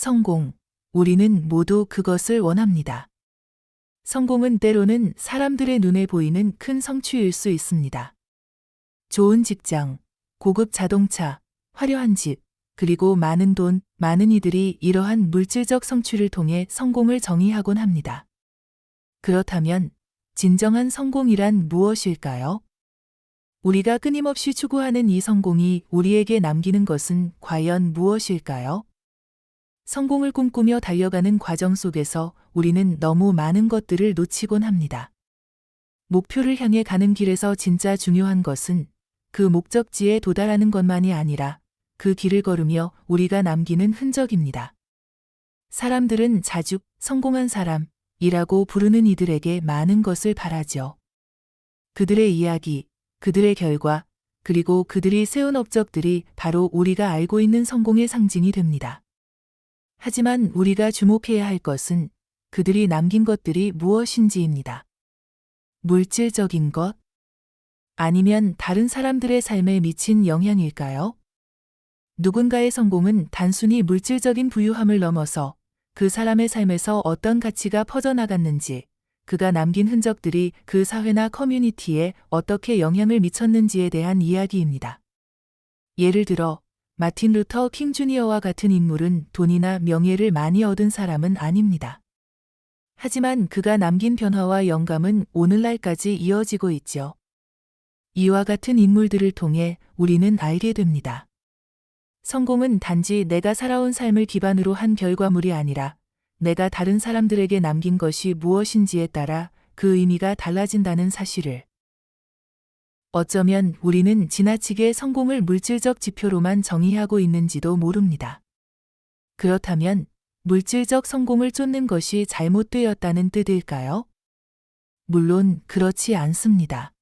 성공. 우리는 모두 그것을 원합니다. 성공은 때로는 사람들의 눈에 보이는 큰 성취일 수 있습니다. 좋은 직장, 고급 자동차, 화려한 집, 그리고 많은 돈, 많은 이들이 이러한 물질적 성취를 통해 성공을 정의하곤 합니다. 그렇다면 진정한 성공이란 무엇일까요? 우리가 끊임없이 추구하는 이 성공이 우리에게 남기는 것은 과연 무엇일까요? 성공을 꿈꾸며 달려가는 과정 속에서 우리는 너무 많은 것들을 놓치곤 합니다. 목표를 향해 가는 길에서 진짜 중요한 것은 그 목적지에 도달하는 것만이 아니라 그 길을 걸으며 우리가 남기는 흔적입니다. 사람들은 자주 성공한 사람이라고 부르는 이들에게 많은 것을 바라죠. 그들의 이야기, 그들의 결과, 그리고 그들이 세운 업적들이 바로 우리가 알고 있는 성공의 상징이 됩니다. 하지만 우리가 주목해야 할 것은 그들이 남긴 것들이 무엇인지입니다. 물질적인 것? 아니면 다른 사람들의 삶에 미친 영향일까요? 누군가의 성공은 단순히 물질적인 부유함을 넘어서 그 사람의 삶에서 어떤 가치가 퍼져나갔는지, 그가 남긴 흔적들이 그 사회나 커뮤니티에 어떻게 영향을 미쳤는지에 대한 이야기입니다. 예를 들어, 마틴 루터 킹 주니어와 같은 인물은 돈이나 명예를 많이 얻은 사람은 아닙니다. 하지만 그가 남긴 변화와 영감은 오늘날까지 이어지고 있죠. 이와 같은 인물들을 통해 우리는 알게 됩니다. 성공은 단지 내가 살아온 삶을 기반으로 한 결과물이 아니라 내가 다른 사람들에게 남긴 것이 무엇인지에 따라 그 의미가 달라진다는 사실을. 어쩌면 우리는 지나치게 성공을 물질적 지표로만 정의하고 있는지도 모릅니다. 그렇다면 물질적 성공을 쫓는 것이 잘못되었다는 뜻일까요? 물론 그렇지 않습니다.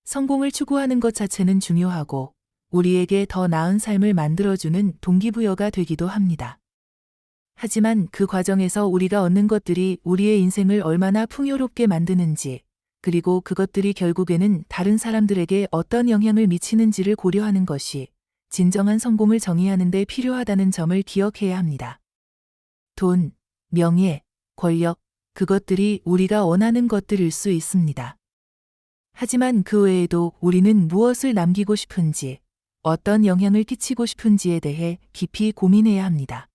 성공을 추구하는 것 자체는 중요하고 우리에게 더 나은 삶을 만들어주는 동기부여가 되기도 합니다. 하지만 그 과정에서 우리가 얻는 것들이 우리의 인생을 얼마나 풍요롭게 만드는지, 그리고 그것들이 결국에는 다른 사람들에게 어떤 영향을 미치는지를 고려하는 것이 진정한 성공을 정의하는 데 필요하다는 점을 기억해야 합니다. 돈, 명예, 권력, 그것들이 우리가 원하는 것들일 수 있습니다. 하지만 그 외에도 우리는 무엇을 남기고 싶은지, 어떤 영향을 끼치고 싶은지에 대해 깊이 고민해야 합니다.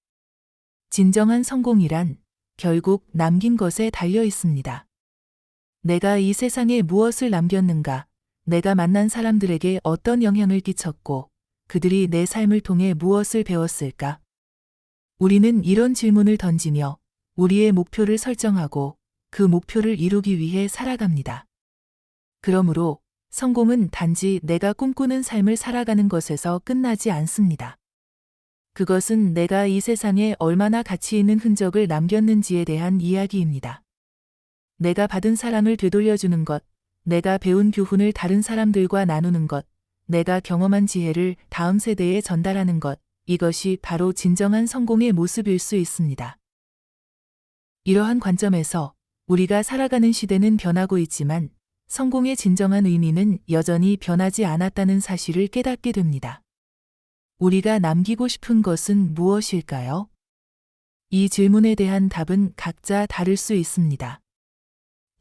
진정한 성공이란 결국 남긴 것에 달려 있습니다. 내가 이 세상에 무엇을 남겼는가, 내가 만난 사람들에게 어떤 영향을 끼쳤고, 그들이 내 삶을 통해 무엇을 배웠을까? 우리는 이런 질문을 던지며 우리의 목표를 설정하고 그 목표를 이루기 위해 살아갑니다. 그러므로 성공은 단지 내가 꿈꾸는 삶을 살아가는 것에서 끝나지 않습니다. 그것은 내가 이 세상에 얼마나 가치 있는 흔적을 남겼는지에 대한 이야기입니다. 내가 받은 사랑을 되돌려주는 것, 내가 배운 교훈을 다른 사람들과 나누는 것, 내가 경험한 지혜를 다음 세대에 전달하는 것, 이것이 바로 진정한 성공의 모습일 수 있습니다. 이러한 관점에서 우리가 살아가는 시대는 변하고 있지만 성공의 진정한 의미는 여전히 변하지 않았다는 사실을 깨닫게 됩니다. 우리가 남기고 싶은 것은 무엇일까요? 이 질문에 대한 답은 각자 다를 수 있습니다.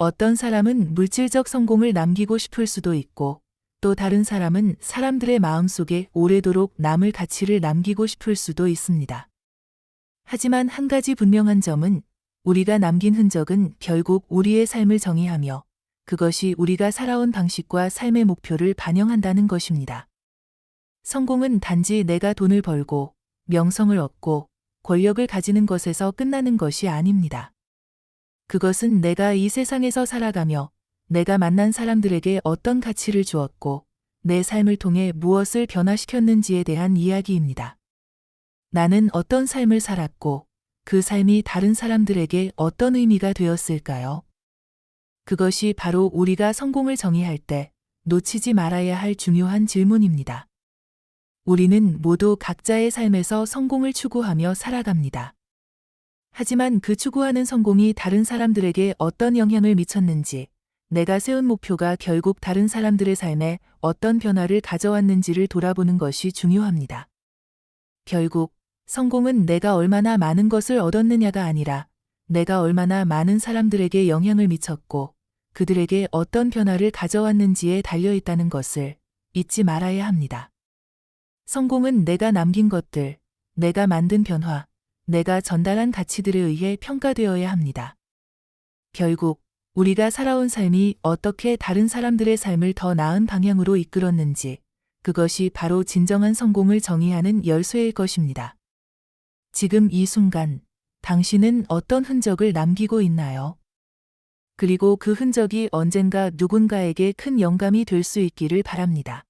어떤 사람은 물질적 성공을 남기고 싶을 수도 있고, 또 다른 사람은 사람들의 마음속에 오래도록 남을 가치를 남기고 싶을 수도 있습니다. 하지만 한 가지 분명한 점은 우리가 남긴 흔적은 결국 우리의 삶을 정의하며 그것이 우리가 살아온 방식과 삶의 목표를 반영한다는 것입니다. 성공은 단지 내가 돈을 벌고 명성을 얻고 권력을 가지는 것에서 끝나는 것이 아닙니다. 그것은 내가 이 세상에서 살아가며 내가 만난 사람들에게 어떤 가치를 주었고 내 삶을 통해 무엇을 변화시켰는지에 대한 이야기입니다. 나는 어떤 삶을 살았고 그 삶이 다른 사람들에게 어떤 의미가 되었을까요? 그것이 바로 우리가 성공을 정의할 때 놓치지 말아야 할 중요한 질문입니다. 우리는 모두 각자의 삶에서 성공을 추구하며 살아갑니다. 하지만 그 추구하는 성공이 다른 사람들에게 어떤 영향을 미쳤는지, 내가 세운 목표가 결국 다른 사람들의 삶에 어떤 변화를 가져왔는지를 돌아보는 것이 중요합니다. 결국 성공은 내가 얼마나 많은 것을 얻었느냐가 아니라 내가 얼마나 많은 사람들에게 영향을 미쳤고 그들에게 어떤 변화를 가져왔는지에 달려 있다는 것을 잊지 말아야 합니다. 성공은 내가 남긴 것들, 내가 만든 변화, 내가 전달한 가치들에 의해 평가되어야 합니다. 결국 우리가 살아온 삶이 어떻게 다른 사람들의 삶을 더 나은 방향으로 이끌었는지, 그것이 바로 진정한 성공을 정의하는 열쇠일 것입니다. 지금 이 순간, 당신은 어떤 흔적을 남기고 있나요? 그리고 그 흔적이 언젠가 누군가에게 큰 영감이 될 수 있기를 바랍니다.